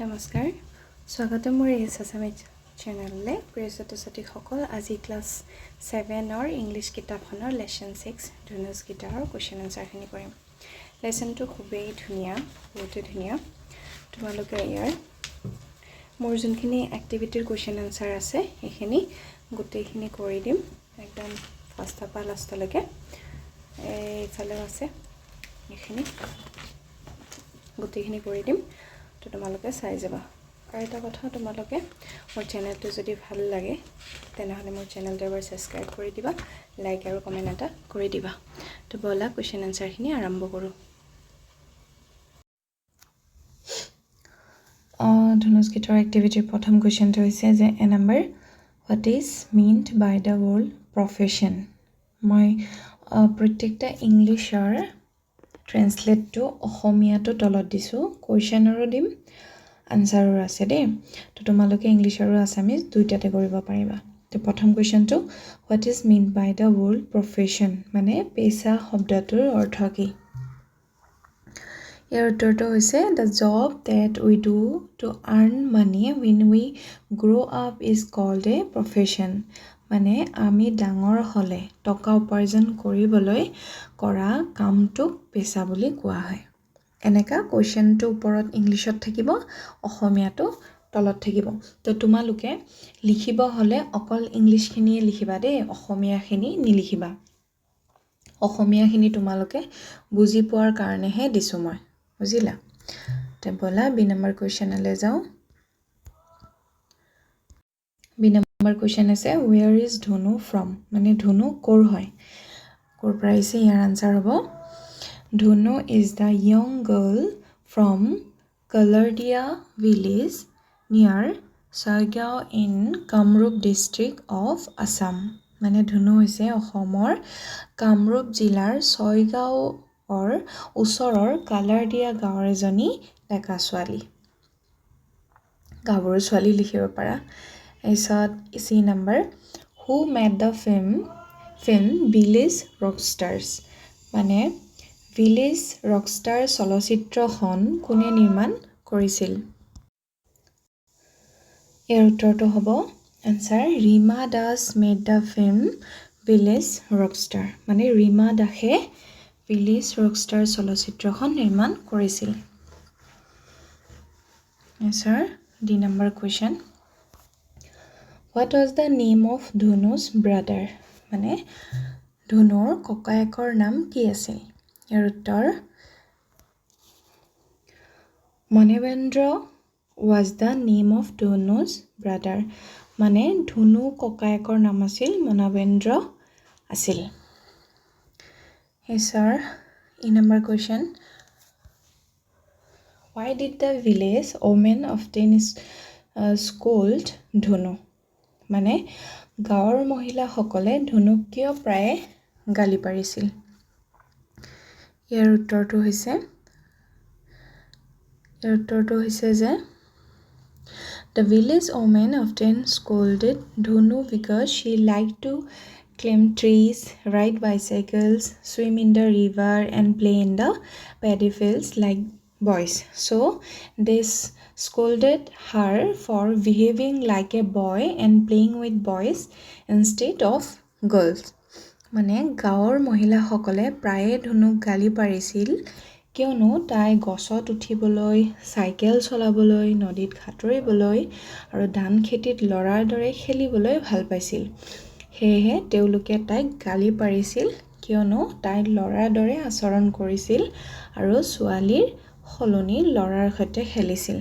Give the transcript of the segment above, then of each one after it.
নমস্কাৰ স্বাগতম মোৰ এই Assamese চেনেললৈ প্ৰিয় ছাত্ৰ-ছাত্ৰীসকল আজি ক্লাছ 7ৰ ইংলিছ কিতাপখনৰ লেসন 6 ধুনুজ গীতাৰৰ কোৱেশ্চন আনসাৰখিনি কৰিম লেসনটো খুবেই ধুনীয়া বহুত ধুনীয়া তোমালোকে ইয়াৰ মোৰ যোনখিনি এক্টিভিটিৰ কোৱেশ্চন আনসাৰ আছে এইখিনি গোটেইখিনি কৰি দিম একদম ফাৰ্ষ্টৰ পৰা লাষ্টলৈকে এইফালে আছে এইখিনি গোটেইখিনি কৰি দিম তো তোমালোকে চাই যাবা আৰু এটা কথা তোমালোকে মোৰ চেনেলটো যদি ভাল লাগে তেনেহলে মোৰ চেনেলটো এবাৰ সাবস্ক্ৰাইব কৰি দিবা লাইক আৰু কমেন্ট এটা কৰি দিবা তো বলা কোৱেশ্চন আনসাৰখিনি আৰম্ভ কৰো ধনুজ গীতৰ এক্টিভিটিৰ প্ৰথম কোৱেশ্চনটো হৈছে যে A number what is meant by the word profession মই প্ৰত্যেকটা ইংলিশৰ ট্ৰান্সলেট টু অসমীয়াটো তলত দিছো কোৱেশ্চনৰো দিম আনসাৰৰো আছে দে তো তোমালোকে ইংলিশ আৰু আসামিজ দুইটাতে কৰিব পাৰিবা তো প্ৰথম কোৱেশ্চনটো what is meant by the word profession মানে পেশা শব্দটোৰ অৰ্থ কি ইয়াৰ উত্তৰটো হৈছে the job that we do to earn money when we grow up is called a profession মানে আমি ডাঙৰ হলে টকা উপাৰ্জন কৰিবলৈ কৰা কামটো পেশা বুলি কোৱা হয় এনেকা কোৱেশ্চনটো ওপৰত ইংলিশত থাকিব অসমীয়াটো তলত থাকিব তো তোমালোকে লিখিব হলে অকল ইংলিশখিনিয়ে লিখিবা দেই অসমীয়াখিনি নিলিখিবা অসমীয়াখিনি তোমালোকে বুজি পোৱাৰ কাৰণেহে দিছো মই বুজিলা তে বলা বি নম্বৰ কোৱেশ্চনলৈ যাও বি নম্বৰ কোৱেশ্চন আছে where is Dhunu from মানে ধুনু কৰ হয় কৰ পৰা আহিছে ইয়াৰ আনসাৰ হ'ব Dhunu is the young girl from Kalardia village near Sargao in Kamrup district of Assam মানে ধুনু হৈছে অসমৰ কামৰূপ জিলাৰ ছয়গাঁওৰ ওচৰৰ কালাৰদিয়া গাঁৱৰ এজনী ডেকা ছোৱালী গাঁৱৰ ছোৱালী লিখিব পাৰা এছত C number who made the film village rockstars মানে village rockstar চলচ্চিত্ৰখন কোনে নিৰ্মাণ কৰিছিল ইয়াৰ উত্তৰটো হ'ব answer Rima Das made the film village rockstar মানে ৰীমা দাসে ভিলেজ ৰকষ্টাৰ চলচ্চিত্ৰখন নিৰ্মাণ কৰিছিল answer D number question what was the name of Dhunu's brother মানে ধুনুৰ ককায়েকৰ নাম কি আছিল ইয়াৰ উত্তৰ মনেবেন্দ্ৰ was the name of Dhunu's brother মানে ধুনু ককায়েকৰ নাম আছিল মনবেন্দ্ৰ আছিল sir e number question why did the village women often scold Dhunu মানে গাঁৱৰ মহিলাসকলে ধুনুক কিয় প্ৰায়ে গালি পাৰিছিল ইয়াৰ উত্তৰটো হৈছে যে The village women often scolded Dhunu because she liked to climb trees, ride bicycles, swim in the river and play in the paddy fields like boys. So they scolded her for behaving like a boy and playing with boys instead of girls. মানে গাঁৱৰ মহিলাসকলে প্ৰায়ে ধুনুক গালি পাৰিছিল কিয়নো তাই গছত উঠিবলৈ সাইকেল চলাবলৈ নদীত সাঁতুৰিবলৈ আৰু ধান খেতিত লৰাৰ দৰে খেলিবলৈ ভাল পাইছিল হেহে তেওঁলোকে তাইক গালি পাৰিছিল কিয়নো তাই লৰাৰ দৰে আচৰণ কৰিছিল আৰু ছোৱালীৰ খলনি লৰাৰ সৈতে খেলিছিল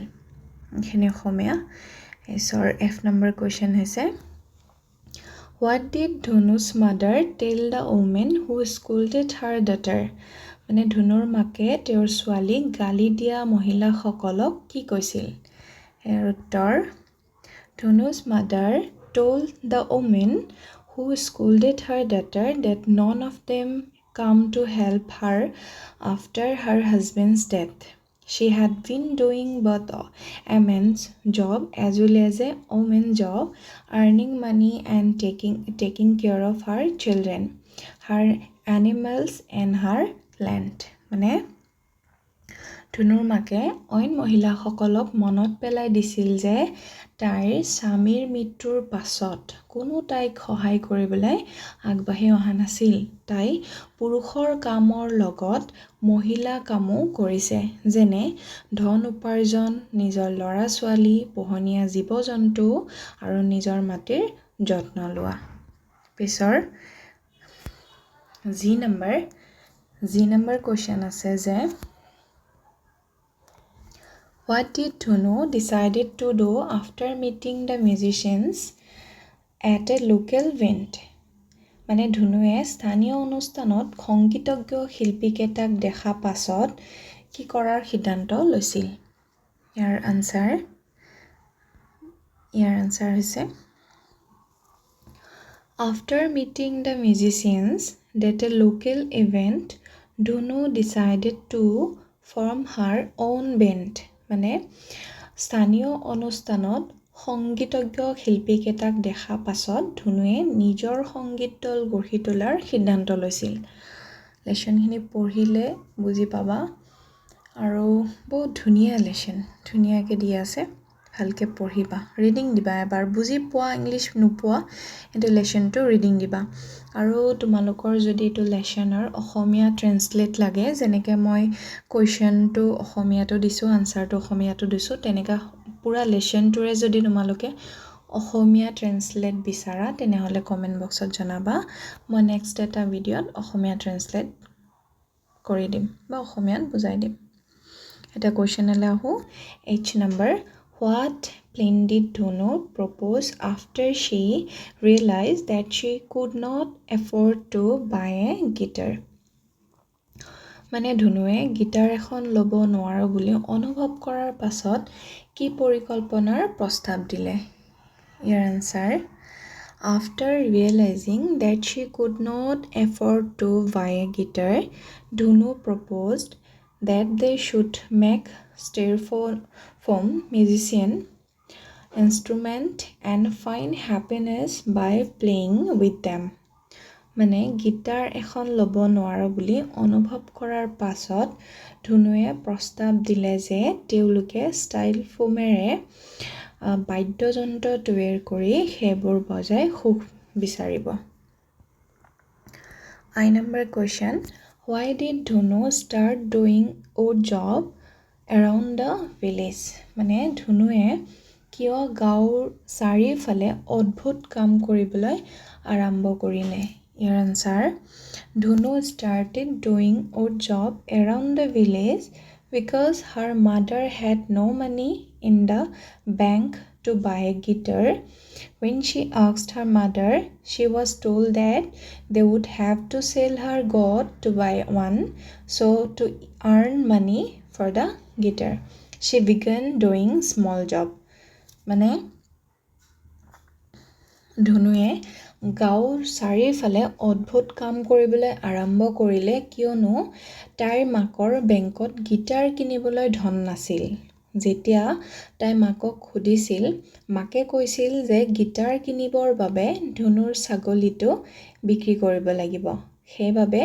এখিনি অসমীয়া এছৰ এফ নম্বৰ কোৱেশ্চন হৈছে What did Dhunu's mother tell the woman who scolded her daughter মানে ধুনুৰ মাকে তেওঁৰ ছোৱালীক গালি দিয়া মহিলাসকলক কি কৈছিল ইয়াৰ উত্তৰ Dhunu's mother told the woman who scolded her daughter that none of them come to help her after her husband's death she had been doing both a man's job as well as a woman's job earning money and taking care of her children her animals and her land মানে ধুনুৰ মাকে অইন মহিলাসকলক মনত পেলাই দিছিল যে তাইৰ স্বামীৰ মৃত্যুৰ পাছত কোনো তাইক সহায় কৰিবলৈ আগবাঢ়ি অহা নাছিল। তাই পুৰুষৰ কামৰ লগত মহিলা কামো কৰিছে, যেনে ধন উপাৰ্জন, নিজৰ ল'ৰা ছোৱালী, পোহনীয়া জীৱ জন্তু আৰু নিজৰ মাটিৰ যত্ন লোৱা। পিছৰ জি নম্বৰ কুৱেশ্যন আছে যে What did Dhunu decided to do after meeting the musicians at a local event? মানে ধুনুৱে স্থানীয় অনুষ্ঠানত সংগীতজ্ঞ শিল্পীকেইটাক দেখা পাছত কি কৰাৰ সিদ্ধান্ত লৈছিল? ইয়াৰ আনসাৰ হৈছে After meeting the musicians at a local event, Dhunu decided to form her own band. মানে স্থানীয় অনুষ্ঠানত সংগীতজ্ঞ শিল্পীকেইটাক দেখা পাছত ধুনুৱে নিজৰ সংগীত দল গঢ়ি তোলাৰ সিদ্ধান্ত লৈছিল। লেচনখিনি পঢ়িলে বুজি পাবা আৰু বহুত ধুনীয়া লেচন, ধুনীয়াকৈ দিয়া আছে, ভালকৈ পঢ়িবা, ৰিডিং দিবা। এবাৰ বুজি পোৱা ইংলিছ নোপোৱা এইটো লেচনটো ৰিডিং দিবা। আৰু তোমালোকৰ যদি এইটো লেচনৰ অসমীয়া ট্ৰেন্সলেট লাগে, যেনেকৈ মই কুৱেশ্যনটো অসমীয়াটো দিছোঁ, আনচাৰটো অসমীয়াটো দিছোঁ, তেনেকৈ পূৰা লেচনটোৰে যদি তোমালোকে অসমীয়া ট্ৰেন্সলেট বিচাৰা তেনেহ'লে কমেণ্ট বক্সত জনাবা। মই নেক্সট এটা ভিডিঅ'ত অসমীয়া ট্ৰেন্সলেট কৰি দিম বা অসমীয়াত বুজাই দিম। এটা কুৱেশ্যনলৈ আহোঁ। H number What plan did Dhunu propose after she realized that she could not afford to buy a guitar? মানে ধুনুৱে গিটাৰ এখন ল'ব নোৱাৰো বুলি অনুভৱ কৰাৰ পাছত কি পৰিকল্পনাৰ প্ৰস্তাৱ দিলে? ইয়াৰ answer After realizing that she could not afford to buy a guitar, Dhunu proposed that they should make styrofoam musician instrument and find happiness by playing with them. মানে গিটাৰ এখন ল'ব নোৱাৰো বুলি অনুভৱ কৰাৰ পাছত ধুনুৱে প্ৰস্তাৱ দিলে যে তেওঁলোকে ষ্টাইলফোমেৰে বাদ্যযন্ত্ৰ তৈয়াৰ কৰি সেইবোৰ বজাই সুখ বিচাৰিব। I number question Why did Dhunu start doing odd job around the village? মানে ধুনুৱে কিয় গাঁৱৰ চাৰিওফালে অদ্ভুত কাম কৰিবলৈ আৰম্ভ কৰিলে? Your answer Dhunu started doing odd job around the village because her mother had no money in the bank to buy a guitar. When she asked her mother, she was told that they would have to sell her goat to buy one. So to earn money for the guitar, she began doing small job. মানে ধুনুৱে গাঁৱৰ চাৰিওফালে অদ্ভুত কাম কৰিবলৈ আৰম্ভ কৰিলে কিয়নো তাইৰ মাকৰ বেংকত গিটাৰ কিনিবলৈ ধন নাছিল। যেতিয়া তাই মাকক সুধিছিল, মাকে কৈছিল যে গিটাৰ কিনিবৰ বাবে ধুনুৰ ছাগলীটো বিক্ৰী কৰিব লাগিব। সেইবাবে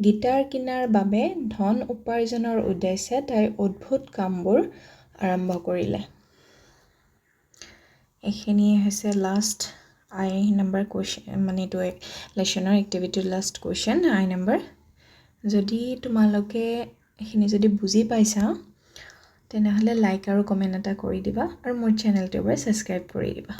গিটাৰ কিনাৰ বাবে ধন উপাৰ্জনৰ উদ্দেশ্যে তাই অদ্ভুত কামবোৰ আৰম্ভ কৰিলে। এইখিনিয়ে হৈছে লাষ্ট I number question, মানে এইটো লেচনৰ এক্টিভিটিৰ লাষ্ট কুৱেশ্যন I number। যদি তোমালোকে এইখিনি যদি বুজি পাইছা তেনেহ'লে লাইক আৰু কমেণ্ট এটা কৰি দিবা আৰু মোৰ চেনেলটো এবাৰ ছাবস্ক্ৰাইব কৰি দিবা।